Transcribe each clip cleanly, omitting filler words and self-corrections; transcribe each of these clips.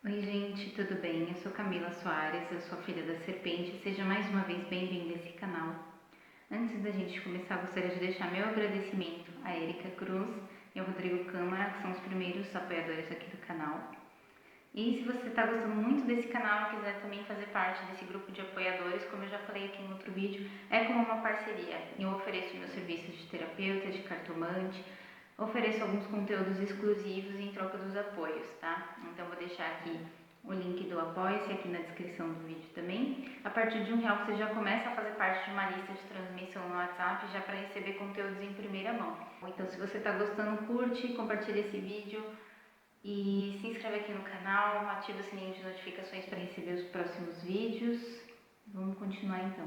Oi gente, tudo bem? Eu sou Camila Soares, eu sou filha da Serpente. Seja mais uma vez bem-vindo a esse canal. Antes da gente começar, gostaria de deixar meu agradecimento a Erika Cruz e ao Rodrigo Câmara, que são os primeiros apoiadores aqui do canal. E se você está gostando muito desse canal e quiser também fazer parte desse grupo de apoiadores, como eu já falei aqui em outro vídeo, é como uma parceria. Eu ofereço meus serviços de terapeuta, de cartomante, ofereço alguns conteúdos exclusivos em troca dos apoios, tá? Então vou deixar aqui o link do Apoia-se aqui na descrição do vídeo também. A partir de R$1 você já começa a fazer parte de uma lista de transmissão no WhatsApp já para receber conteúdos em primeira mão. Então se você está gostando, curte, compartilha esse vídeo e se inscreve aqui no canal, ativa o sininho de notificações para receber os próximos vídeos. Vamos continuar então.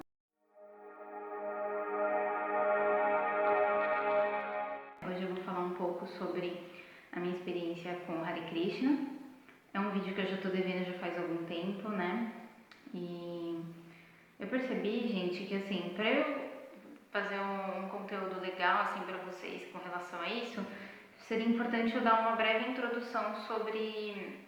Hoje eu vou falar um pouco sobre a minha experiência com Hare Krishna. É um vídeo que eu já estou devendo já faz algum tempo, né? E eu percebi, gente, que assim, para eu fazer um conteúdo legal assim para vocês com relação a isso, seria importante eu dar uma breve introdução sobre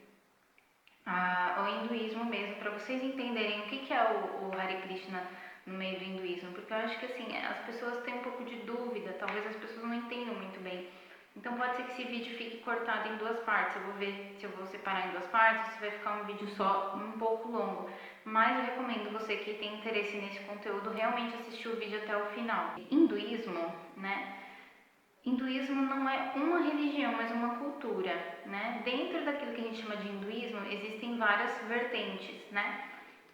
o hinduísmo mesmo, para vocês entenderem o que é o Hare Krishna no meio do hinduísmo, porque eu acho que assim, as pessoas têm um pouco de dúvida, talvez as pessoas não entendam muito bem. Então pode ser que esse vídeo fique cortado em duas partes, eu vou ver se eu vou separar em duas partes, se vai ficar um vídeo só um pouco longo. Mas eu recomendo você que tem interesse nesse conteúdo realmente assistir o vídeo até o final. Hinduísmo, né? Hinduísmo não é uma religião, mas uma cultura, né? Dentro daquilo que a gente chama de hinduísmo, existem várias vertentes, né?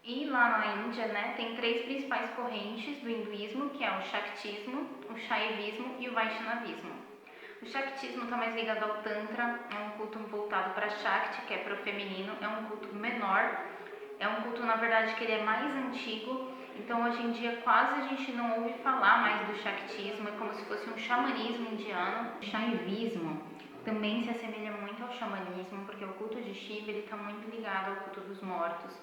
E lá na Índia, né, tem três principais correntes do hinduísmo, que é o Shaktismo, o Shaivismo e o Vaishnavismo. O Shaktismo está mais ligado ao Tantra, é um culto voltado para Shakti, que é para o feminino, é um culto menor, é um culto, na verdade, que ele é mais antigo, então hoje em dia quase a gente não ouve falar mais do Shaktismo, é como se fosse um xamanismo indiano. O Shaivismo também se assemelha muito ao xamanismo, porque o culto de Shiva está muito ligado ao culto dos mortos,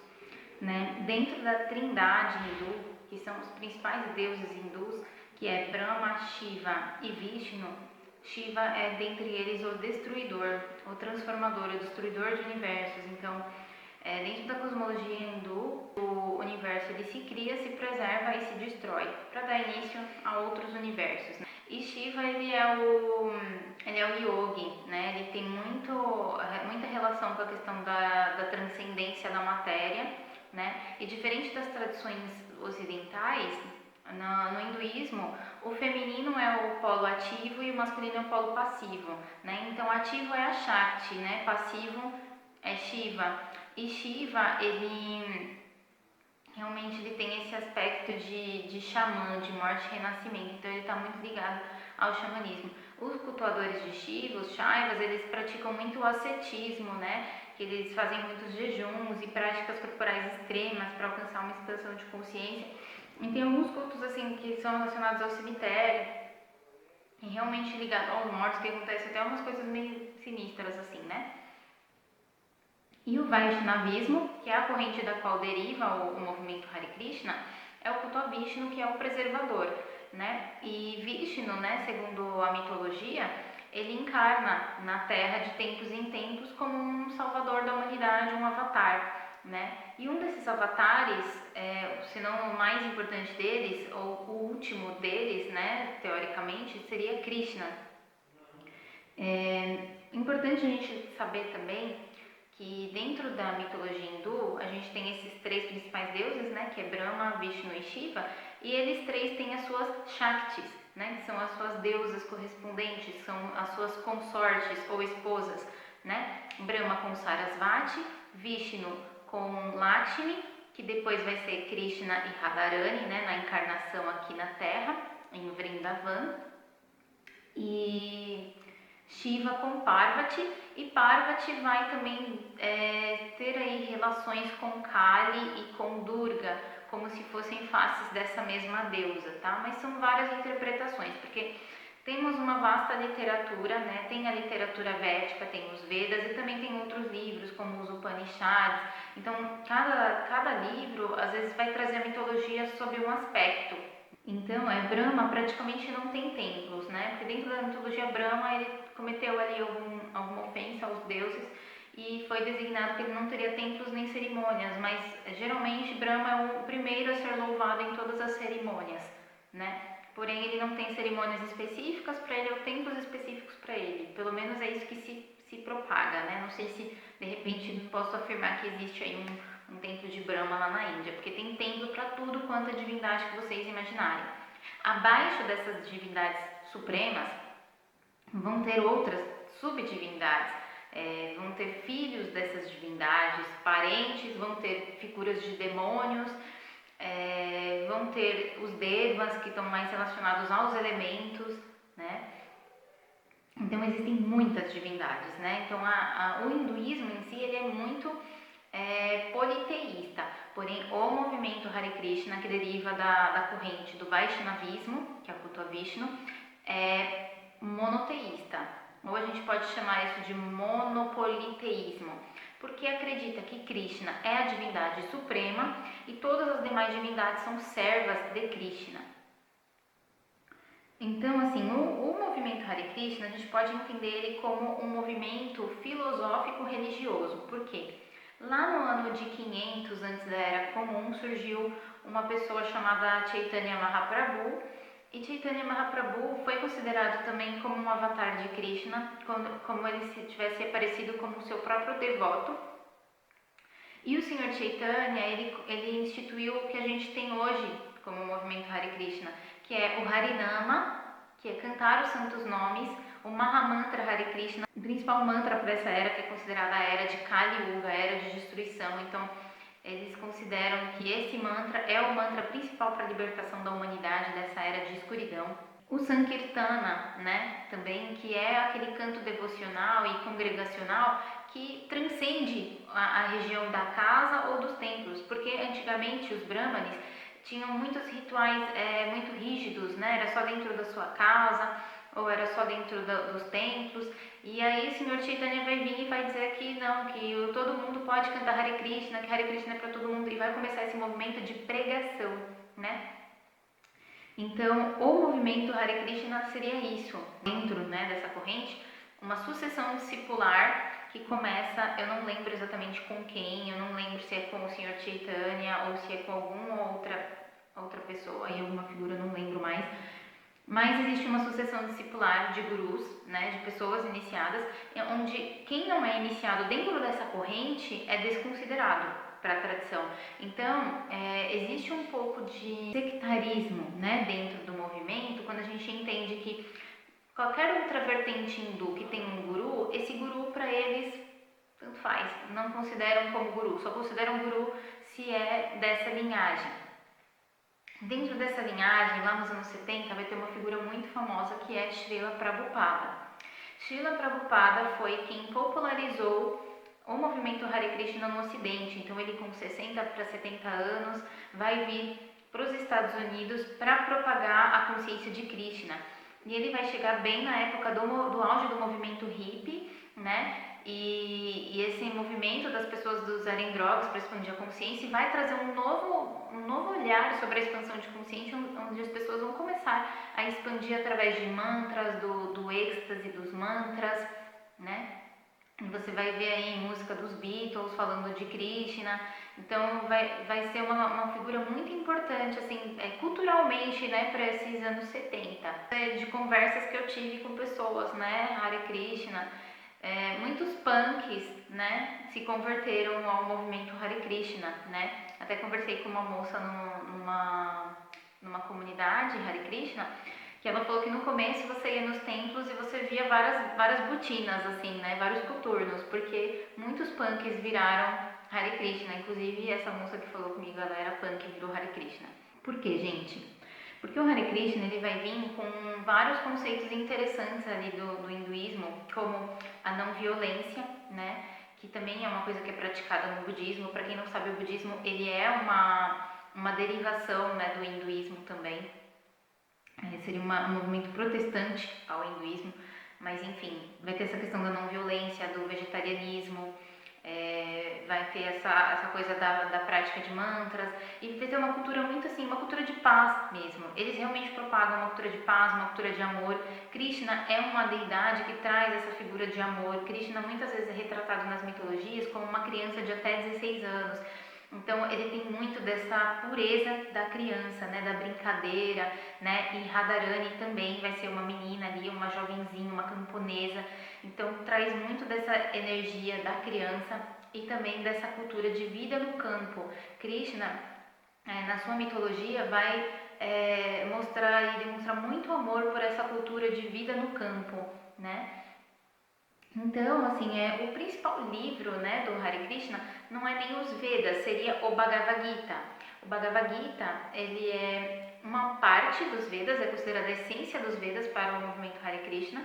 né? Dentro da trindade hindu, que são os principais deuses hindus, que é Brahma, Shiva e Vishnu, Shiva é dentre eles o destruidor, o transformador, o destruidor de universos. Então, dentro da cosmologia hindu, o universo ele se cria, se preserva e se destrói para dar início a outros universos, né? E Shiva ele é o yogi, né? Ele tem muita relação com a questão da transcendência da matéria, né? E diferente das tradições ocidentais, no hinduísmo, o feminino é o polo ativo e o masculino é o polo passivo, né? Então, ativo é a Shakti, né? Passivo é Shiva. E Shiva, ele realmente ele tem esse aspecto de xamã, de morte e renascimento, então ele está muito ligado ao xamanismo. Os cultuadores de Shiva, os Shaivas, eles praticam muito o ascetismo, né? Que eles fazem muitos jejuns e práticas corporais extremas para alcançar uma expansão de consciência. E tem alguns cultos assim que são relacionados ao cemitério e realmente ligados aos mortos, que acontece até umas coisas meio sinistras assim, né? E o Vaishnavismo, que é a corrente da qual deriva o movimento Hare Krishna, é o culto a Vishnu, que é o preservador, né? E Vishnu, né, segundo a mitologia, ele encarna na Terra de tempos em tempos como um salvador da humanidade, um avatar, né? E um desses avatares, se não o mais importante deles, ou o último deles, né, teoricamente, seria Krishna. É importante a gente saber também que dentro da mitologia hindu, a gente tem esses três principais deuses, né, que é Brahma, Vishnu e Shiva, e eles três têm as suas Shaktis, né, que são as suas deusas correspondentes, são as suas consortes ou esposas, né, Brahma com Sarasvati, Vishnu com Lakshmi, que depois vai ser Krishna e Radharani, né, na encarnação aqui na Terra, em Vrindavan, e Shiva com Parvati, e Parvati vai também ter aí relações com Kali e com Durga, como se fossem faces dessa mesma deusa, tá? Mas são várias interpretações, porque temos uma vasta literatura, né? Tem a literatura védica, tem os Vedas e também tem outros livros, como os Upanishads. Então, cada livro, às vezes, vai trazer a mitologia sob um aspecto. Então, Brahma praticamente não tem templos, né? Porque dentro da mitologia Brahma, ele cometeu ali alguma ofensa aos deuses e foi designado que ele não teria templos nem cerimônias, mas geralmente Brahma é o primeiro a ser louvado em todas as cerimônias, né? Porém, ele não tem cerimônias específicas para ele ou templos específicos para ele. Pelo menos é isso que se propaga, né? Não sei se de repente posso afirmar que existe aí um templo de Brahma lá na Índia, porque tem templo para tudo quanto é divindade que vocês imaginarem. Abaixo dessas divindades supremas vão ter outras subdivindades, vão ter filhos dessas divindades, parentes, vão ter figuras de demônios, vão ter os devas, que estão mais relacionados aos elementos, né? Então existem muitas divindades, né? Então o hinduísmo em si ele é muito politeísta, porém o movimento Hare Krishna, que deriva da corrente do Vaishnavismo, que é o culto a Vishnu, é monoteísta, ou a gente pode chamar isso de monopoliteísmo, porque acredita que Krishna é a divindade suprema e todas as demais divindades são servas de Krishna. Então, assim, o movimento Hare Krishna, a gente pode entender ele como um movimento filosófico-religioso. Por quê? Lá no ano de 500 antes da Era Comum, surgiu uma pessoa chamada Chaitanya Mahaprabhu, e Chaitanya Mahaprabhu foi considerado também como um avatar de Krishna, como ele se tivesse aparecido como seu próprio devoto. E o Senhor Chaitanya, ele instituiu o que a gente tem hoje como movimento Hare Krishna, que é o Harinama, que é cantar os santos nomes, o Mahamantra Hare Krishna, o principal mantra para essa era, que é considerada a era de Kali Yuga, a era de destruição. Então, eles consideram que esse mantra é o mantra principal para a libertação da humanidade dessa era de escuridão. O Sankirtana, né, também, que é aquele canto devocional e congregacional que transcende a região da casa ou dos templos, porque antigamente os brahmanes tinham muitos rituais muito rígidos, né? Era só dentro da sua casa ou era só dentro dos templos. E aí o Senhor Chaitanya vai vir e vai dizer que não, que todo mundo pode cantar Hare Krishna, que Hare Krishna é para todo mundo, e vai começar esse movimento de pregação, né? Então, o movimento Hare Krishna seria isso, dentro, né, dessa corrente, uma sucessão discipular que começa, eu não lembro exatamente com quem, eu não lembro se é com o Senhor Chaitanya ou se é com alguma outra pessoa, aí alguma figura, eu não lembro mais, mas existe uma sucessão discipular de gurus, né, de pessoas iniciadas, onde quem não é iniciado dentro dessa corrente é desconsiderado para a tradição. Então, existe um pouco de sectarismo, né, dentro do movimento, quando a gente entende que qualquer outra vertente hindu que tem um guru, esse guru para eles tanto faz, não consideram como guru, só consideram guru se é dessa linhagem. Dentro dessa linhagem, lá nos anos 70, vai ter uma figura muito famosa que é Srila Prabhupada. Srila Prabhupada foi quem popularizou o movimento Hare Krishna no Ocidente. Então ele com 60 para 70 anos vai vir para os Estados Unidos para propagar a consciência de Krishna. E ele vai chegar bem na época do auge do movimento hippie, né? E esse movimento das pessoas usarem drogas para expandir a consciência vai trazer um novo olhar sobre a expansão de consciência, onde as pessoas vão começar a expandir através de mantras, do êxtase dos mantras, né? E você vai ver aí música dos Beatles falando de Krishna. Então vai ser uma figura muito importante, assim, culturalmente, né, para esses anos 70. De conversas que eu tive com pessoas, né, Hare Krishna, muitos punks, né, se converteram ao movimento Hare Krishna, né. Até conversei com uma moça numa comunidade Hare Krishna, que ela falou que no começo você ia nos templos e você via várias botinas, assim, né, vários coturnos, porque muitos punks viraram Hare Krishna. Inclusive essa moça que falou comigo, ela era punk e virou Hare Krishna. Por quê, gente? Porque o Hare Krishna ele vai vir com vários conceitos interessantes ali do hinduísmo, como a não violência, né, que também é uma coisa que é praticada no budismo. Para quem não sabe, o budismo ele é uma derivação, né, do hinduísmo também. Seria um movimento protestante ao hinduísmo, mas enfim, vai ter essa questão da não violência, do vegetarianismo, vai ter essa coisa da prática de mantras, e vai ter uma cultura muito assim, uma cultura de paz mesmo. Eles realmente propagam uma cultura de paz, uma cultura de amor, Krishna é uma deidade que traz essa figura de amor. Krishna muitas vezes é retratado nas mitologias como uma criança de até 16 anos. Então ele tem muito dessa pureza da criança, né, da brincadeira, né, e Radharani também vai ser uma menina ali, uma jovenzinha, uma camponesa, então traz muito dessa energia da criança e também dessa cultura de vida no campo. Krishna, na sua mitologia, vai mostrar e demonstrar muito amor por essa cultura de vida no campo, né. Então, assim, o principal livro, né, do Hare Krishna não é nem os Vedas, seria o Bhagavad Gita. O Bhagavad Gita, ele é uma parte dos Vedas, é considerada a essência dos Vedas para o movimento Hare Krishna,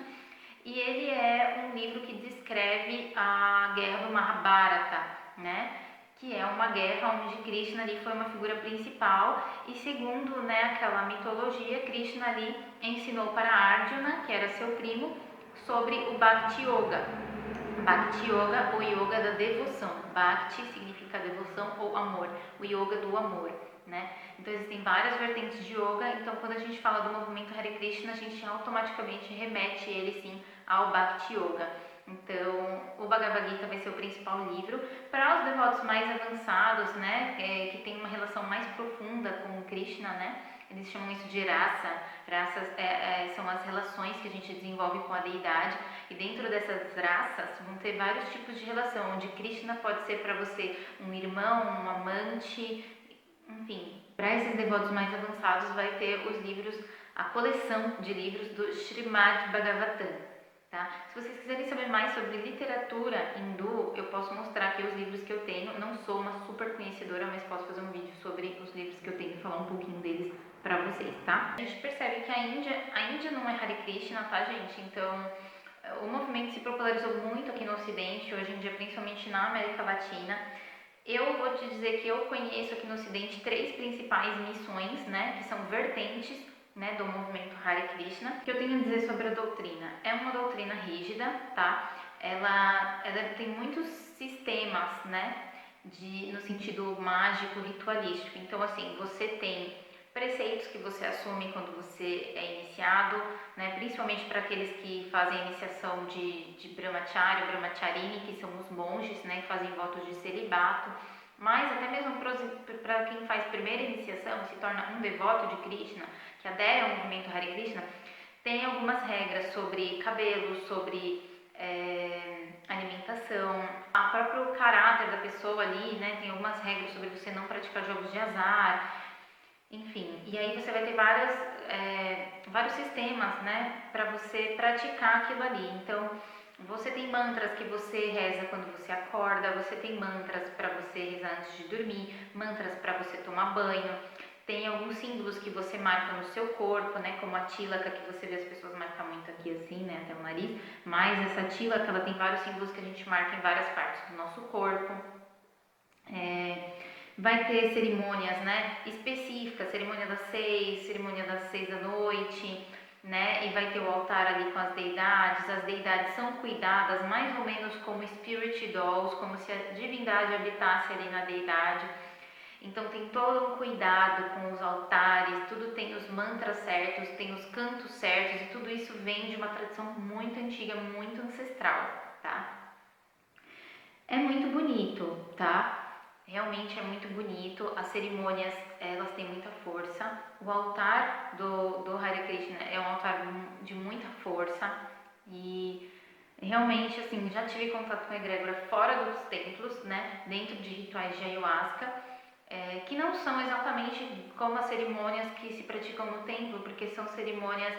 e ele é um livro que descreve a guerra do Mahabharata, né, que é uma guerra onde Krishna ali foi uma figura principal e segundo, né, aquela mitologia, Krishna ali ensinou para Arjuna, que era seu primo, sobre o Bhakti Yoga. Bhakti Yoga, o yoga da devoção. Bhakti significa devoção ou amor, o yoga do amor, né? Então existem várias vertentes de yoga, então quando a gente fala do movimento Hare Krishna, a gente automaticamente remete ele sim ao Bhakti Yoga. Então o Bhagavad Gita vai ser o principal livro. Para os devotos mais avançados, né, que tem uma relação mais profunda com Krishna, né? Eles chamam isso de rasa. Rasas são as relações que a gente desenvolve com a deidade, e dentro dessas raças vão ter vários tipos de relação, onde Krishna pode ser para você um irmão, um amante, enfim. Para esses devotos mais avançados vai ter os livros, a coleção de livros do Srimad Bhagavatam. Tá? Se vocês quiserem saber mais sobre literatura hindu, eu posso mostrar aqui os livros que eu tenho. Não sou uma super conhecedora, mas posso fazer um vídeo sobre os livros que eu tenho e falar um pouquinho deles para vocês, tá? A gente percebe que a Índia não é Hare Krishna, tá, gente? Então, o movimento se popularizou muito aqui no Ocidente, hoje em dia, principalmente na América Latina. Eu vou te dizer que eu conheço aqui no Ocidente 3 principais missões, né, que são vertentes, né, do movimento Hare Krishna. O que eu tenho a dizer sobre a doutrina? É uma doutrina rígida, tá? Ela tem muitos sistemas, né, no sentido mágico, ritualístico. Então, assim, você tem preceitos que você assume quando você é iniciado, né, principalmente para aqueles que fazem a iniciação de Brahmacharya, Brahmacharini, que são os monges, né, que fazem votos de celibato. Mas até mesmo para quem faz primeira iniciação e se torna um devoto de Krishna, que adere ao movimento Hare Krishna, tem algumas regras sobre cabelo, sobre alimentação, o próprio caráter da pessoa ali, né, tem algumas regras sobre você não praticar jogos de azar, enfim. E aí você vai ter vários sistemas, né, para você praticar aquilo ali. Então, você tem mantras que você reza quando você acorda, você tem mantras para você rezar antes de dormir, mantras para você tomar banho. Tem alguns símbolos que você marca no seu corpo, né, como a tílaka, que você vê as pessoas marcar muito aqui assim, né, até o nariz. Mas essa tílaka, ela tem vários símbolos que a gente marca em várias partes do nosso corpo. Vai ter cerimônias, né, específicas, cerimônia das 6 da noite, né, e vai ter o altar ali com as deidades são cuidadas mais ou menos como spirit dolls, como se a divindade habitasse ali na deidade. Então tem todo um cuidado com os altares, tudo tem os mantras certos, tem os cantos certos, e tudo isso vem de uma tradição muito antiga, muito ancestral, tá? É muito bonito, tá? Realmente é muito bonito, as cerimônias, elas têm muita força. O altar do Hare Krishna é um altar de muita força e realmente, assim, já tive contato com a egrégora fora dos templos, né, dentro de rituais de ayahuasca, que não são exatamente como as cerimônias que se praticam no templo, porque são cerimônias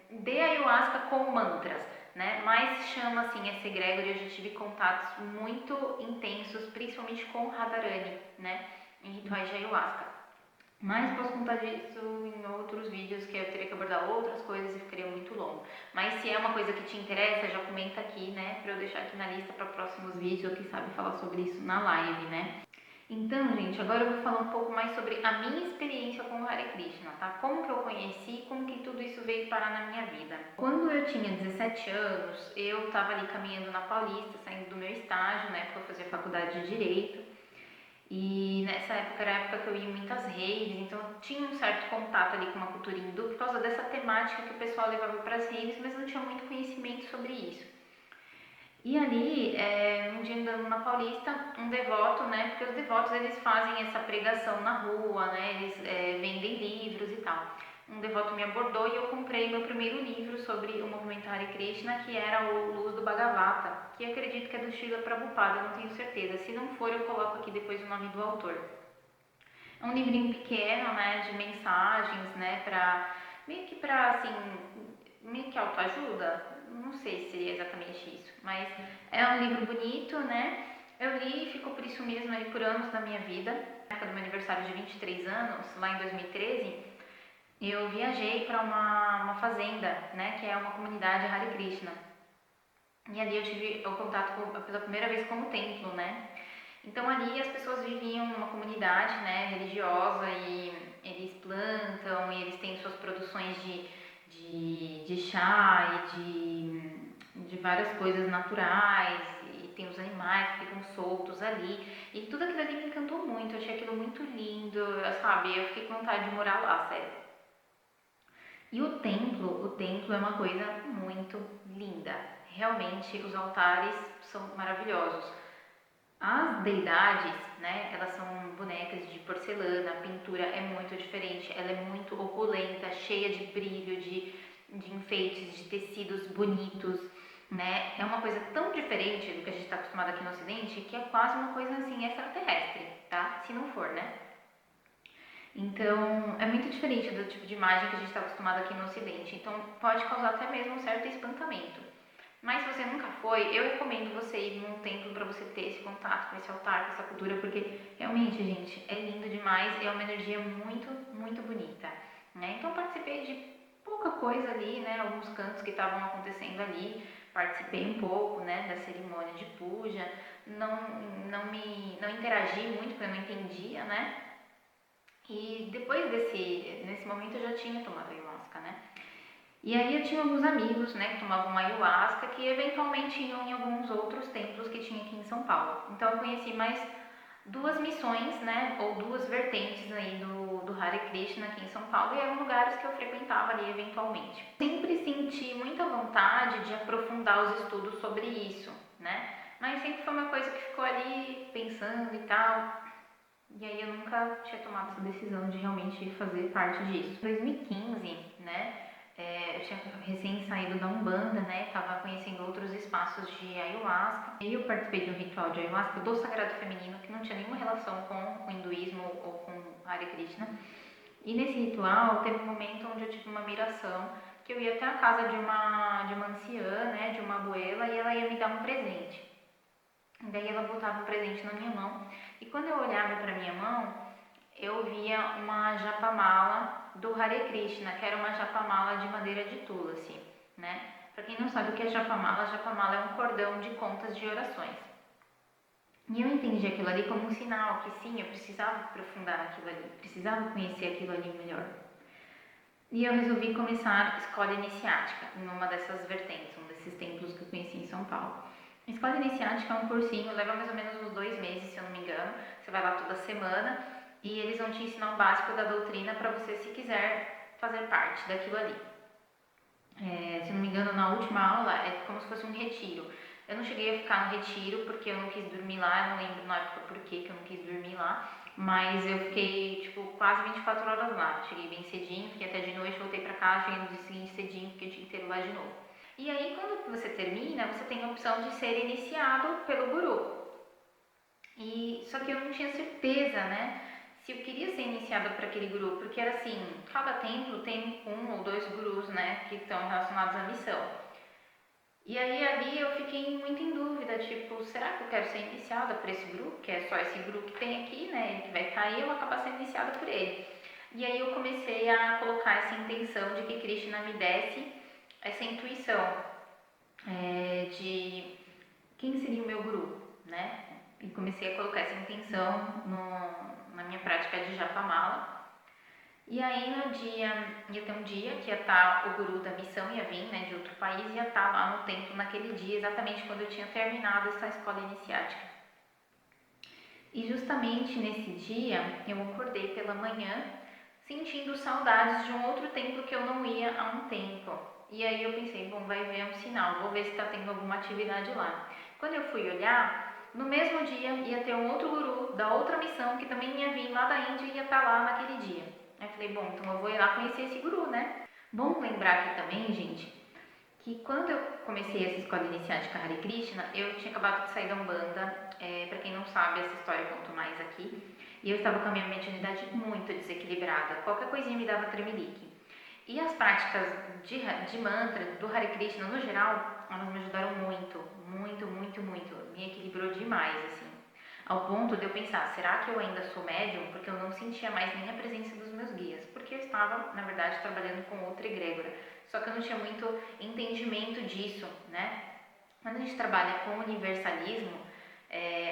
de ayahuasca com mantras, né? Mas chama assim essa egrégora, e eu já tive contatos muito intensos, principalmente com Radharani, né, em rituais de ayahuasca. Mas posso contar disso em outros vídeos, que eu teria que abordar outras coisas e ficaria muito longo. Mas se é uma coisa que te interessa, já comenta aqui, né, pra eu deixar aqui na lista para próximos vídeos, ou quem sabe falar sobre isso na live, né. Então, gente, agora eu vou falar um pouco mais sobre a minha experiência com o Hare Krishna, tá? Como que eu conheci, como que tudo isso veio parar na minha vida. Quando eu tinha 17 anos, eu tava ali caminhando na Paulista, saindo do meu estágio, né, porque eu fazia faculdade de Direito, E nessa época era a época que eu ia em muitas raves, então eu tinha um certo contato ali com uma cultura hindu por causa dessa temática que o pessoal levava para as raves, mas não tinha muito conhecimento sobre isso. E ali, um dia andando na Paulista, um devoto, né, porque os devotos eles fazem essa pregação na rua, né, eles vendem livros e tal. Um devoto me abordou e eu comprei meu primeiro livro sobre o movimento Hare Krishna, que era o Luz do Bhagavata, que acredito que é do Srila Prabhupada, eu não tenho certeza. Se não for, eu coloco aqui depois o nome do autor. É um livrinho pequeno, né, de mensagens, né, assim, meio que autoajuda, não sei se seria exatamente isso, mas é um livro bonito, né, eu li e ficou por isso mesmo aí por anos da minha vida. Na época do meu aniversário de 23 anos, lá em 2013, eu viajei para uma fazenda, né, que é uma comunidade Hare Krishna, e ali eu tive o contato pela primeira vez com o templo, né. Então ali as pessoas viviam numa comunidade, né, religiosa, e eles plantam e eles têm suas produções de chá e de várias coisas naturais, e tem os animais que ficam soltos ali, e tudo aquilo ali me encantou muito, eu achei aquilo muito lindo, sabe, eu fiquei com vontade de morar lá, sério. E o templo é uma coisa muito linda, realmente os altares são maravilhosos. As deidades, né, elas são bonecas de porcelana, a pintura é muito diferente, ela é muito opulenta, cheia de brilho, de enfeites, de tecidos bonitos, né? É uma coisa tão diferente do que a gente está acostumado aqui no Ocidente que é quase uma coisa assim extraterrestre, tá? Se não for, né? Então, é muito diferente do tipo de imagem que a gente está acostumado aqui no Ocidente. Então, pode causar até mesmo um certo espantamento. Mas se você nunca foi, eu recomendo você ir num templo para você ter esse contato com esse altar, com essa cultura, porque realmente, gente, é lindo demais e é uma energia muito, muito bonita, né? Então participei de pouca coisa ali, né? Alguns cantos que estavam acontecendo ali, participei um pouco, né, da cerimônia de puja, não interagi muito porque eu não entendia, né? E depois nesse momento eu já tinha tomado ayahuasca, né? E aí eu tinha alguns amigos, né, que tomavam ayahuasca, que eventualmente iam em alguns outros templos que tinha aqui em São Paulo. Então eu conheci mais duas missões, né, ou duas vertentes aí do Hare Krishna aqui em São Paulo, e eram lugares que eu frequentava ali eventualmente. Sempre senti muita vontade de aprofundar os estudos sobre isso, né, mas sempre foi uma coisa que ficou ali pensando e tal. E aí eu nunca tinha tomado essa decisão de realmente fazer parte disso. Em 2015, né, eu tinha recém saído da Umbanda, né, tava conhecendo outros espaços de ayahuasca. E eu participei de um ritual de ayahuasca do Sagrado Feminino, que não tinha nenhuma relação com o hinduísmo ou com Hare Krishna. E nesse ritual teve um momento onde eu tive uma miração, que eu ia até a casa de uma anciã, né, de uma abuela, e ela ia me dar um presente. E daí ela botava um presente na minha mão, e quando eu olhava para minha mão, eu via uma japamala do Hare Krishna, que era uma japamala de madeira de tulsi, né? Para quem não sabe o que é japamala é um cordão de contas de orações. E eu entendi aquilo ali como um sinal que sim, eu precisava aprofundar aquilo ali, precisava conhecer aquilo ali melhor. E eu resolvi começar a escola iniciática, em uma dessas vertentes, um desses templos que eu conheci em São Paulo. A escola iniciática é um cursinho, leva mais ou menos uns 2 meses, se eu não me engano. Você vai lá toda semana e eles vão te ensinar o básico da doutrina para você, se quiser, fazer parte daquilo ali. Se eu não me engano, na última aula é como se fosse um retiro. Eu não cheguei a ficar no retiro porque eu não quis dormir lá, eu não lembro na época por que eu não quis dormir lá, mas eu fiquei tipo quase 24 horas lá. Cheguei bem cedinho, fiquei até de noite, voltei pra casa, cheguei no dia seguinte cedinho, fiquei o dia inteiro lá de novo. E aí quando você termina, você tem a opção de ser iniciado pelo guru. E só que eu não tinha certeza, né, se eu queria ser iniciada por aquele guru, porque era assim, cada templo tem um ou dois gurus, né, que estão relacionados à missão. E aí ali eu fiquei muito em dúvida, tipo, será que eu quero ser iniciada por esse guru, que é só esse guru que tem aqui, né, ele que vai estar aí, eu vou acabar sendo iniciada por ele. E aí eu comecei a colocar essa intenção de que Krishna me desse essa intuição de quem seria o meu guru, né? E comecei a colocar essa intenção na minha prática de japamala. E aí no dia, ia ter um dia que ia estar o guru da missão, ia vir, né, de outro país, ia estar lá no templo naquele dia, exatamente quando eu tinha terminado essa escola iniciática. E justamente nesse dia eu acordei pela manhã sentindo saudades de um outro templo que eu não ia há um tempo. E aí eu pensei, bom, vai ver um sinal, vou ver se está tendo alguma atividade lá. Quando eu fui olhar, no mesmo dia ia ter um outro guru da outra missão que também ia vir lá da Índia e ia estar lá naquele dia. Aí eu falei, bom, então eu vou ir lá conhecer esse guru, né? Bom lembrar aqui também, gente, que quando eu comecei essa escola iniciática Hare Krishna, eu tinha acabado de sair da Umbanda. Para quem não sabe, essa história eu conto mais aqui. E eu estava com a minha mediunidade muito desequilibrada. Qualquer coisinha me dava tremelique. E as práticas de mantra, do Hare Krishna no geral, elas me ajudaram muito, muito, muito, muito. Me equilibrou demais, assim. Ao ponto de eu pensar, será que eu ainda sou médium? Porque eu não sentia mais nem a presença dos meus guias. Porque eu estava, na verdade, trabalhando com outra egrégora. Só que eu não tinha muito entendimento disso, né? Quando a gente trabalha com universalismo,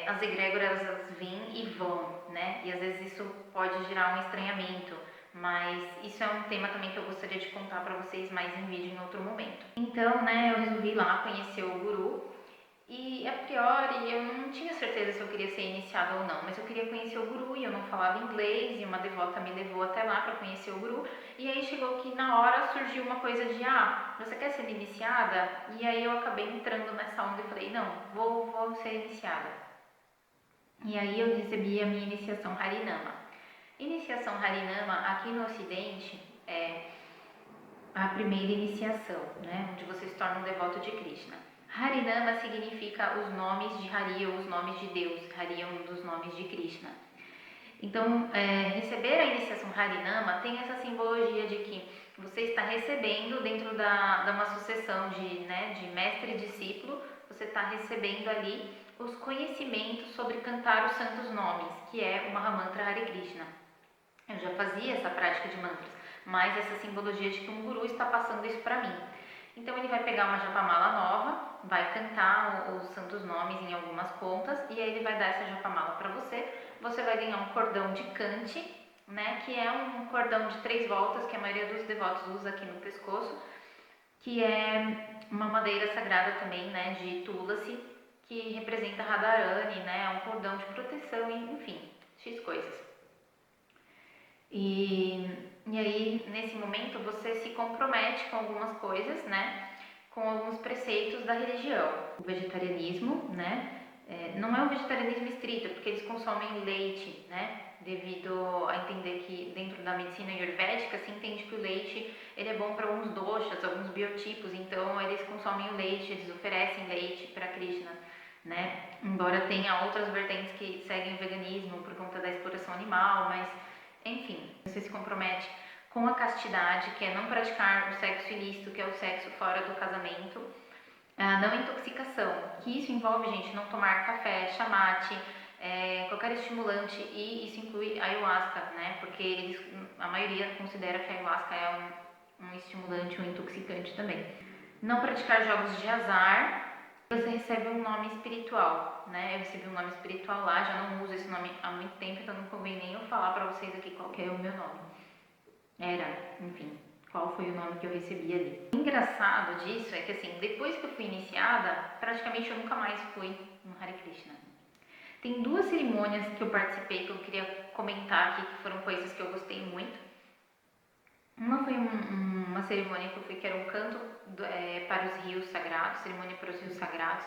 as egrégoras vêm e vão, né? E às vezes isso pode gerar um estranhamento, mas isso é um tema também que eu gostaria de contar para vocês mais em vídeo em outro momento. Então, né, eu resolvi ir lá conhecer o guru e a priori eu não tinha certeza se eu queria ser iniciada ou não, mas eu queria conhecer o guru e eu não falava inglês e uma devota me levou até lá para conhecer o guru e aí chegou que na hora surgiu uma coisa de você quer ser iniciada? E aí eu acabei entrando nessa onda e falei, não, vou ser iniciada. E aí eu recebi a minha iniciação Harinama. Iniciação Harinama aqui no Ocidente é a primeira iniciação, né, onde você se torna um devoto de Krishna. Harinama significa os nomes de Hari ou os nomes de Deus. Hari é um dos nomes de Krishna. Então, receber a iniciação Harinama tem essa simbologia de que você está recebendo dentro de uma sucessão de mestre e discípulo, você está recebendo ali os conhecimentos sobre cantar os santos nomes, que é o Mahamantra Hare Krishna. Eu já fazia essa prática de mantras, mas essa simbologia de que um guru está passando isso para mim. Então ele vai pegar uma japamala nova, vai cantar os santos nomes em algumas pontas e aí ele vai dar essa japamala para você. Você vai ganhar um cordão de cante, né, que é um cordão de 3 voltas que a maioria dos devotos usa aqui no pescoço, que é uma madeira sagrada também, né, de Tulasi, que representa Radharani, né, é um cordão de proteção, enfim, X coisas. E aí, nesse momento, você se compromete com algumas coisas, né? Com alguns preceitos da religião. O vegetarianismo, né? Não é um vegetarianismo estrito, porque eles consomem leite, né? Devido a entender que dentro da medicina ayurvédica se entende que o leite ele é bom para alguns doshas, alguns biotipos, então eles consomem o leite, eles oferecem leite para Krishna, né? Embora tenha outras vertentes que seguem o veganismo por conta da exploração animal, mas enfim, você se compromete com a castidade, que é não praticar o sexo ilícito, que é o sexo fora do casamento, a não intoxicação, que isso envolve, gente, não tomar café, chamate, qualquer estimulante, e isso inclui ayahuasca, né? Porque a maioria considera que a ayahuasca é um estimulante, um intoxicante também. Não praticar jogos de azar. Você recebe um nome espiritual, né? Eu recebi um nome espiritual lá, já não uso esse nome há muito tempo, então não convém nem eu falar pra vocês aqui qual que é o meu nome. Enfim, qual foi o nome que eu recebi ali. O engraçado disso é que, assim, depois que eu fui iniciada, praticamente eu nunca mais fui no Hare Krishna. Tem 2 cerimônias que eu participei que eu queria comentar aqui, que foram coisas que eu gostei muito. Uma foi uma cerimônia que eu fui, que era um canto para os rios sagrados, cerimônia para os rios sagrados.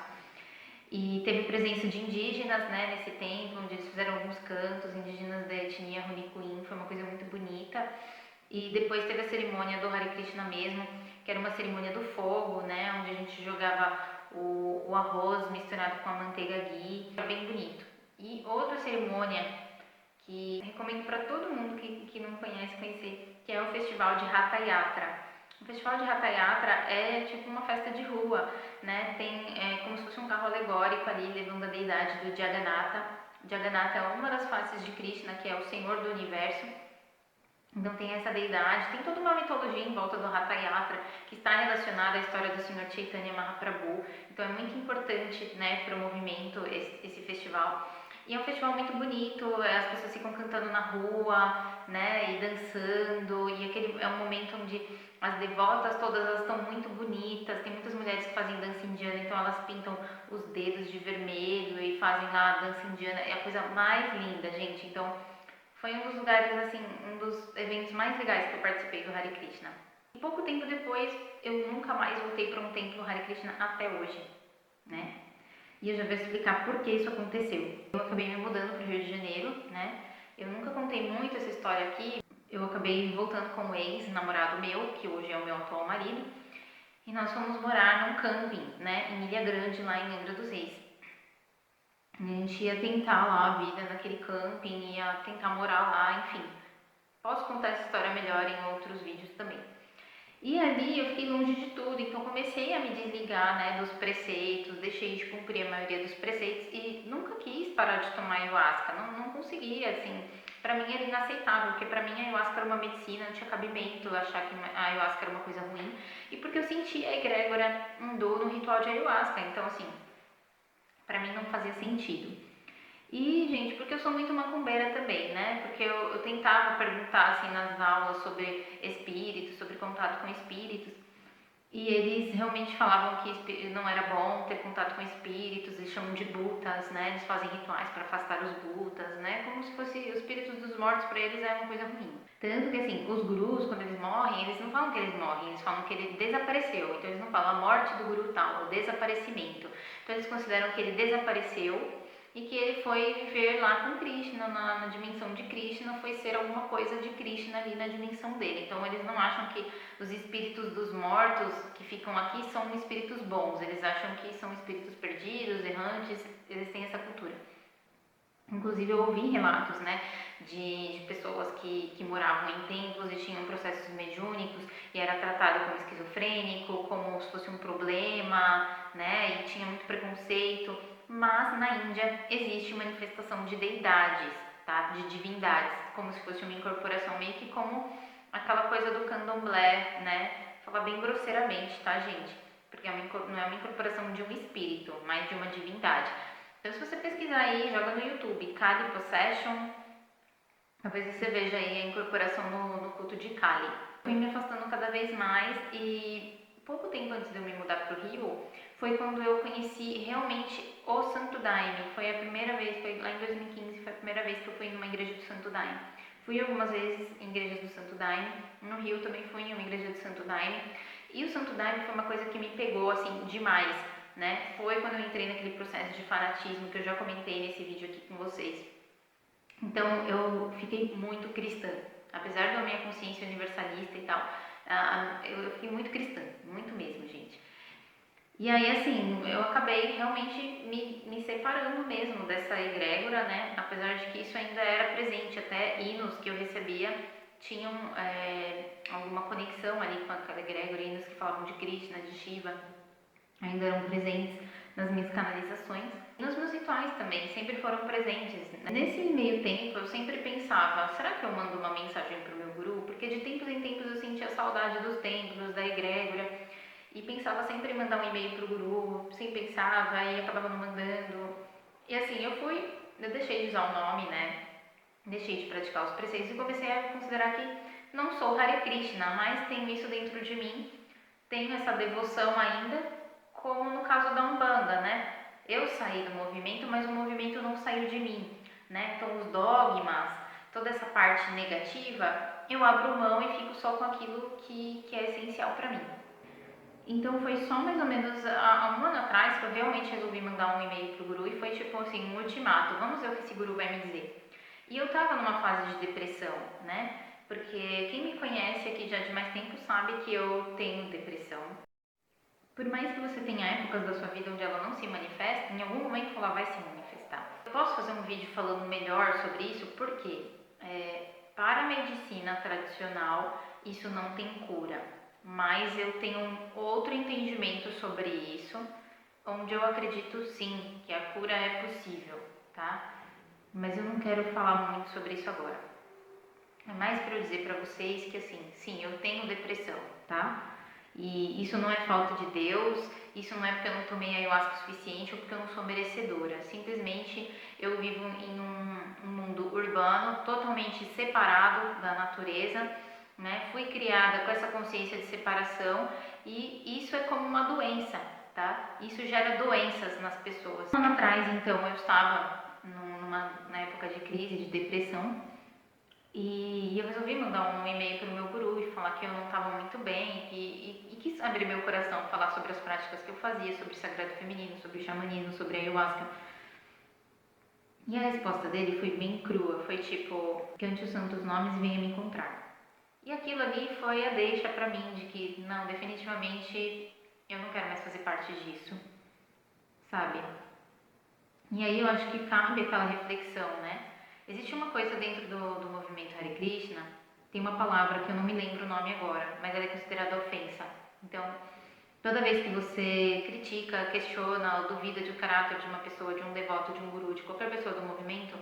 E teve presença de indígenas, né, nesse templo, onde eles fizeram alguns cantos, indígenas da etnia Runicuim, foi uma coisa muito bonita. E depois teve a cerimônia do Hare Krishna mesmo, que era uma cerimônia do fogo, né, onde a gente jogava o arroz misturado com a manteiga ghee, era bem bonito. E outra cerimônia que recomendo para todo mundo que não conhece conhecer, que é o Festival de Ratha Yatra. O Festival de Ratha Yatra é tipo uma festa de rua, né? Tem como se fosse um carro alegórico ali, levando a deidade do Jagannatha. Jagannatha é uma das faces de Krishna, que é o Senhor do Universo. Então tem essa deidade, tem toda uma mitologia em volta do Ratha Yatra, que está relacionada à história do Senhor Chaitanya Mahaprabhu. Então é muito importante, né, para o movimento esse festival. E é um festival muito bonito, as pessoas ficam cantando na rua, né, e dançando, e aquele é um momento onde as devotas todas elas estão muito bonitas, tem muitas mulheres que fazem dança indiana, então elas pintam os dedos de vermelho e fazem lá a dança indiana, é a coisa mais linda, gente. Então foi um dos lugares, assim, um dos eventos mais legais que eu participei do Hare Krishna. E pouco tempo depois, eu nunca mais voltei para um templo Hare Krishna até hoje, né? E eu já vou explicar por que isso aconteceu. Eu acabei me mudando para o Rio de Janeiro, né? Eu nunca contei muito essa história aqui. Eu acabei voltando com um ex-namorado meu, que hoje é o meu atual marido, e nós fomos morar num camping, né, em Ilha Grande, lá em Angra dos Reis. A gente ia tentar lá a vida naquele camping, ia tentar morar lá, enfim. Posso contar essa história melhor em outros vídeos também. E ali eu fiquei longe de tudo, então comecei a me desligar, né, dos preceitos, deixei de cumprir a maioria dos preceitos e nunca quis parar de tomar ayahuasca, não conseguia, assim, pra mim era inaceitável, porque pra mim a ayahuasca era uma medicina, não tinha cabimento achar que a ayahuasca era uma coisa ruim, e porque eu sentia a egrégora andou no ritual de ayahuasca, então assim, pra mim não fazia sentido. E, gente, porque eu sou muito macumbeira também, né? Porque eu tentava perguntar, assim, nas aulas sobre espíritos, sobre contato com espíritos, e eles realmente falavam que não era bom ter contato com espíritos, eles chamam de butas, né? Eles fazem rituais para afastar os butas, né? Como se fosse os espíritos dos mortos, para eles é uma coisa ruim. Tanto que, assim, os gurus, quando eles morrem, eles não falam que eles morrem, eles falam que ele desapareceu. Então, eles não falam a morte do guru tal, o desaparecimento. Então, eles consideram que ele desapareceu e que ele foi viver lá com Krishna, na dimensão de Krishna, foi ser alguma coisa de Krishna ali na dimensão dele. Então eles não acham que os espíritos dos mortos que ficam aqui são espíritos bons, eles acham que são espíritos perdidos, errantes, eles têm essa cultura. Inclusive eu ouvi relatos, né, de pessoas que moravam em templos e tinham processos mediúnicos e era tratado como esquizofrênico, como se fosse um problema, né, e tinha muito preconceito. Mas na Índia existe manifestação de deidades, tá, de divindades, como se fosse uma incorporação, meio que como aquela coisa do candomblé, né, fala bem grosseiramente, tá, gente, porque não é uma incorporação de um espírito, mas de uma divindade. Então, se você pesquisar aí, joga no YouTube, Kali Possession, talvez você veja aí a incorporação no culto de Kali. Fui me afastando cada vez mais e pouco tempo antes de eu me mudar para o Rio, foi quando eu conheci realmente o Santo Daime. Foi a primeira vez, foi lá em 2015, foi a primeira vez que eu fui numa igreja do Santo Daime. Fui algumas vezes em igrejas do Santo Daime, no Rio também fui em uma igreja do Santo Daime. E o Santo Daime foi uma coisa que me pegou, assim, demais, né? Foi quando eu entrei naquele processo de fanatismo que eu já comentei nesse vídeo aqui com vocês. Então eu fiquei muito cristã, apesar da minha consciência universalista e tal, eu fiquei muito cristã, muito mesmo, gente. E aí, assim, eu acabei realmente me separando mesmo dessa egrégora, né? Apesar de que isso ainda era presente, até hinos que eu recebia tinham alguma conexão ali com aquela egrégora, hinos que falavam de Krishna, de Shiva, ainda eram presentes nas minhas canalizações. Nos meus rituais também, sempre foram presentes. Nesse meio tempo, eu sempre pensava, será que eu mando uma mensagem para o meu guru? Porque de tempos em tempos eu sentia saudade dos templos, da egrégora, e pensava sempre em mandar um e-mail para o guru, sempre pensava e acabava não mandando. E assim, eu deixei de usar o nome, né? Deixei de praticar os preceitos e comecei a considerar que não sou Hare Krishna, mas tenho isso dentro de mim, tenho essa devoção ainda, como no caso da Umbanda, né? Eu saí do movimento, mas o movimento não saiu de mim, né? Então os dogmas, toda essa parte negativa, eu abro mão e fico só com aquilo que é essencial para mim. Então foi só mais ou menos há um ano atrás que eu realmente resolvi mandar um e-mail pro guru e foi tipo assim, um ultimato, vamos ver o que esse guru vai me dizer. E eu tava numa fase de depressão, né? Porque quem me conhece aqui já de mais tempo sabe que eu tenho depressão. Por mais que você tenha épocas da sua vida onde ela não se manifesta, em algum momento ela vai se manifestar. Eu posso fazer um vídeo falando melhor sobre isso, porque para a medicina tradicional isso não tem cura, mas eu tenho um outro entendimento sobre isso, onde eu acredito sim que a cura é possível, tá? Mas eu não quero falar muito sobre isso agora. É mais para eu dizer para vocês que assim, sim, eu tenho depressão, tá? E isso não é falta de Deus, isso não é porque eu não tomei ayahuasca o suficiente ou porque eu não sou merecedora. Simplesmente eu vivo urbano, totalmente separado da natureza, né? Fui criada com essa consciência de separação e isso é como uma doença, tá? Isso gera doenças nas pessoas. Um ano atrás, então, eu estava na época de crise, de depressão, e eu resolvi mandar um e-mail para o meu guru e falar que eu não estava muito bem e quis abrir meu coração, falar sobre as práticas que eu fazia, sobre o sagrado feminino, sobre o xamanismo, sobre a ayahuasca. E a resposta dele foi bem crua, foi tipo, cante os santos nomes e venha me encontrar. E aquilo ali foi a deixa pra mim de que, não, definitivamente eu não quero mais fazer parte disso, sabe? E aí eu acho que cabe aquela reflexão, né? Existe uma coisa dentro do movimento Hare Krishna, tem uma palavra que eu não me lembro o nome agora, mas ela é considerada ofensa. Então, toda vez que você critica, questiona ou duvida do caráter de uma pessoa, de um devoto, de um guru, de qualquer pessoa do movimento,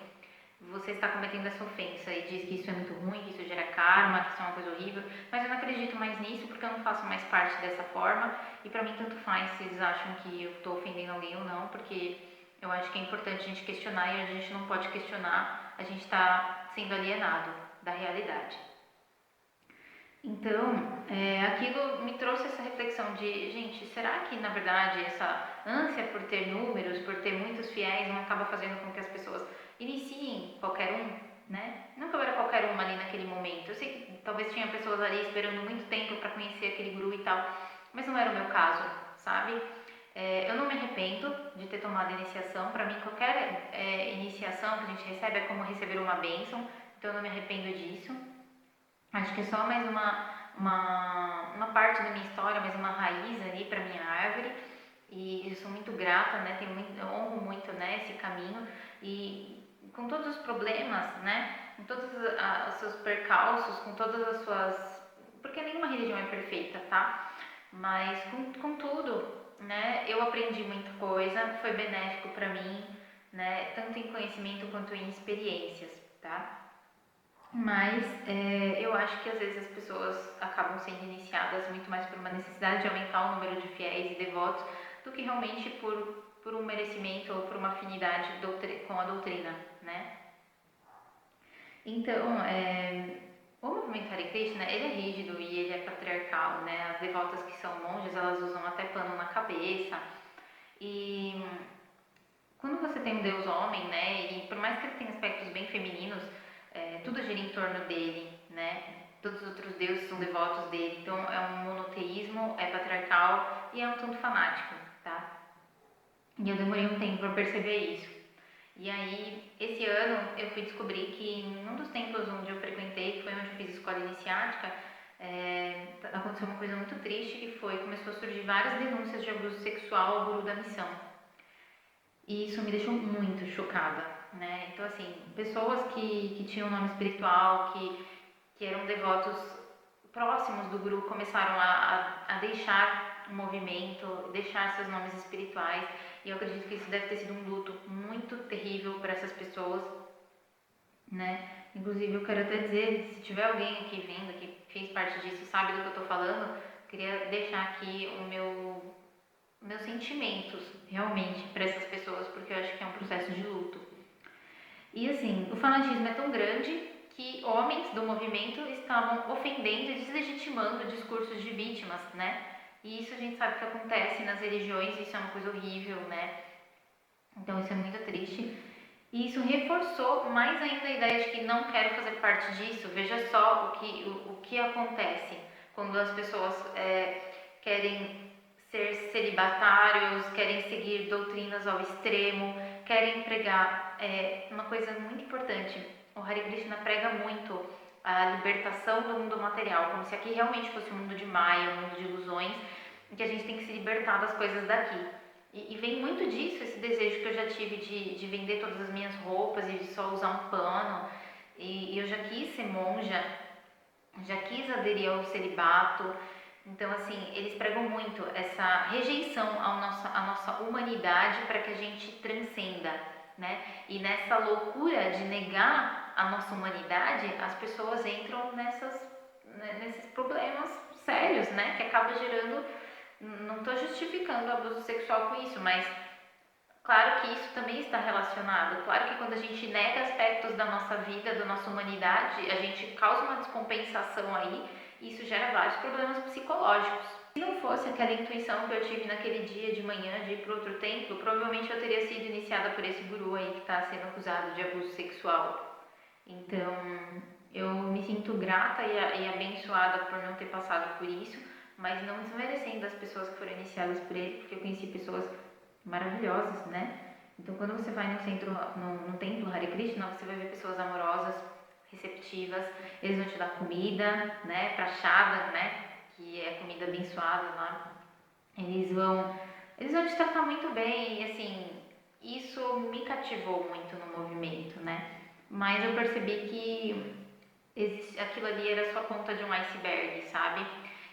você está cometendo essa ofensa e diz que isso é muito ruim, que isso gera karma, que isso é uma coisa horrível, mas eu não acredito mais nisso porque eu não faço mais parte dessa forma e pra mim tanto faz se eles acham que eu estou ofendendo alguém ou não, porque eu acho que é importante a gente questionar e a gente não pode questionar, a gente está sendo alienado da realidade. Então, aquilo me trouxe essa reflexão de, gente, será que na verdade essa ânsia por ter números, por ter muitos fiéis, não acaba fazendo com que as pessoas iniciem qualquer um, né? Não que eu era qualquer uma ali naquele momento. Eu sei que talvez tinha pessoas ali esperando muito tempo para conhecer aquele guru e tal, mas não era o meu caso, sabe? Eu não me arrependo de ter tomado a iniciação. Para mim, qualquer iniciação que a gente recebe é como receber uma bênção, então eu não me arrependo disso. Acho que é só mais uma parte da minha história, mais uma raiz ali para minha árvore. E eu sou muito grata, né? Eu honro muito, né, esse caminho. E com todos os problemas, né? Com todos os seus percalços, com todas as suas... Porque nenhuma religião é perfeita, tá? Mas com tudo, né? Eu aprendi muita coisa, foi benéfico para mim, né? Tanto em conhecimento quanto em experiências, tá? Mas eu acho que às vezes as pessoas acabam sendo iniciadas muito mais por uma necessidade de aumentar o número de fiéis e devotos do que realmente por um merecimento ou por uma afinidade com a doutrina, né? Então, o movimento Hare Krishna, ele é rígido e ele é patriarcal, né? As devotas que são monjas, elas usam até pano na cabeça. E quando você tem um deus homem, né? E por mais que ele tenha aspectos bem femininos, tudo gira em torno dele, né? Todos os outros deuses são devotos dele, então é um monoteísmo, é patriarcal e é um tanto fanático, tá? E eu demorei um tempo para perceber isso. E aí, esse ano, eu fui descobrir que num dos templos onde eu frequentei, que foi onde eu fiz escola iniciática, aconteceu uma coisa muito triste, que começou a surgir várias denúncias de abuso sexual ao guru da missão. E isso me deixou muito chocada, né? Então, assim, pessoas que tinham nome espiritual, que eram devotos próximos do guru, começaram a deixar o movimento, deixar seus nomes espirituais. E eu acredito que isso deve ter sido um luto muito terrível para essas pessoas, né? Inclusive, eu quero até dizer, se tiver alguém aqui vendo que fez parte disso, sabe do que eu tô falando, queria deixar aqui meus sentimentos realmente para essas pessoas, porque eu acho que é um processo de luto. E assim, o fanatismo é tão grande que homens do movimento estavam ofendendo e deslegitimando discursos de vítimas, né? E isso a gente sabe que acontece nas religiões, isso é uma coisa horrível, né? Então isso é muito triste. E isso reforçou mais ainda a ideia de que não quero fazer parte disso. Veja só o que acontece quando as pessoas querem ser celibatários, querem seguir doutrinas ao extremo, querem pregar uma coisa muito importante. O Hare Krishna prega muito a libertação do mundo material, como se aqui realmente fosse um mundo de Maya, um mundo de ilusões, em que a gente tem que se libertar das coisas daqui. E vem muito disso, esse desejo que eu já tive de vender todas as minhas roupas e de só usar um pano. E eu já quis ser monja, já quis aderir ao celibato. Então, assim, eles pregam muito essa rejeição à nossa humanidade para que a gente transcenda, né? E nessa loucura de negar a nossa humanidade, as pessoas entram nesses problemas sérios, né? Que acaba gerando... Não estou justificando o abuso sexual com isso, mas Claro que isso também está relacionado. Claro que quando a gente nega aspectos da nossa vida, da nossa humanidade, a gente causa uma descompensação aí e isso gera vários problemas psicológicos. Se não fosse aquela intuição que eu tive naquele dia de manhã de ir para outro templo, provavelmente eu teria sido iniciada por esse guru aí que está sendo acusado de abuso sexual. Então, eu me sinto grata e abençoada por não ter passado por isso, mas não desmerecendo as pessoas que foram iniciadas por ele, porque eu conheci pessoas maravilhosas, né? Então, quando você vai no templo Hare Krishna, você vai ver pessoas amorosas, receptivas, eles vão te dar comida, né? Prashada, né? Que é comida abençoada lá. Eles vão te tratar muito bem, e assim, isso me cativou muito no movimento, né? Mas eu percebi que aquilo ali era só a ponta de um iceberg, sabe?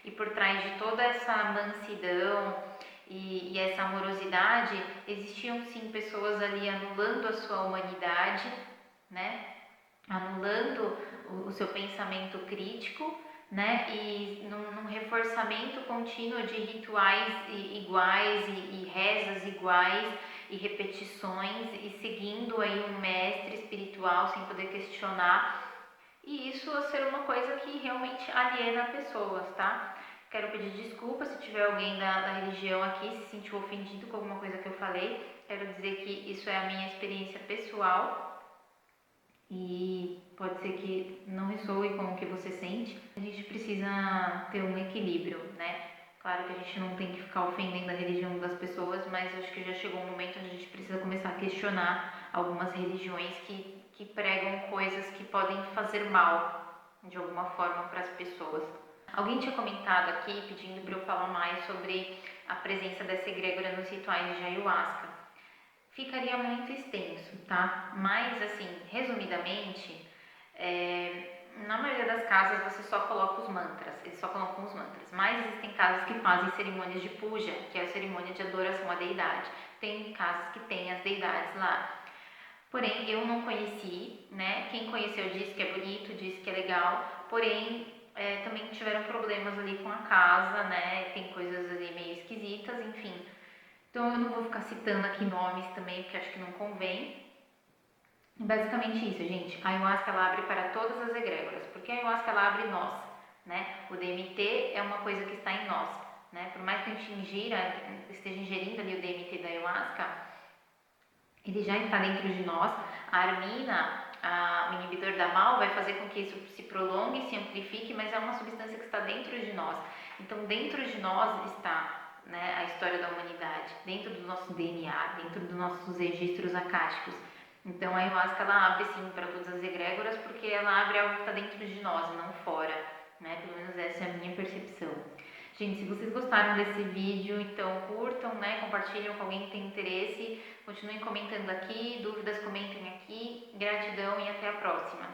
E por trás de toda essa mansidão e essa amorosidade, existiam sim pessoas ali anulando a sua humanidade, né? Anulando o seu pensamento crítico, né? E num reforçamento contínuo de rituais iguais e rezas iguais e repetições e seguindo aí um mestre espiritual sem poder questionar. E isso a ser uma coisa que realmente aliena pessoas, tá? Quero pedir desculpas se tiver alguém da religião aqui se sentiu ofendido com alguma coisa que eu falei. Quero dizer que isso é a minha experiência pessoal e pode ser que não ressoe com o que você sente. A gente precisa ter um equilíbrio, né? Claro que a gente não tem que ficar ofendendo a religião das pessoas, mas acho que já chegou um momento onde a gente precisa começar a questionar algumas religiões que pregam coisas que podem fazer mal de alguma forma para as pessoas. Alguém tinha comentado aqui pedindo para eu falar mais sobre a presença dessa egrégora nos rituais de ayahuasca. Ficaria muito extenso, tá? Mas, assim, resumidamente, na maioria das casas você só coloca os mantras, eles só colocam os mantras. Mas existem casas que fazem cerimônias de puja, que é a cerimônia de adoração à deidade. Tem casas que tem as deidades lá. Porém, eu não conheci, né? Quem conheceu disse que é bonito, disse que é legal, porém também tiveram problemas ali com a casa, né? Tem coisas ali meio esquisitas, enfim. Então eu não vou ficar citando aqui nomes também, porque acho que não convém. Basicamente isso, gente. A ayahuasca ela abre para todas as egrégoras, porque a ayahuasca ela abre nós, né? O DMT é uma coisa que está em nós, né? Por mais que a gente esteja ingerindo ali o DMT da ayahuasca, ele já está dentro de nós. A armina, o inibidor da MAO, vai fazer com que isso se prolongue, se amplifique, mas é uma substância que está dentro de nós. Então, dentro de nós está, né, a história da humanidade, dentro do nosso DNA, dentro dos nossos registros acásticos. Então, a ayahuasca ela abre sim para todas as egrégoras, porque ela abre algo que está dentro de nós, não fora, né? Pelo menos essa é a minha percepção. Gente, se vocês gostaram desse vídeo, então curtam, né? Compartilhem com alguém que tem interesse. Continuem comentando aqui, dúvidas comentem aqui. Gratidão e até a próxima.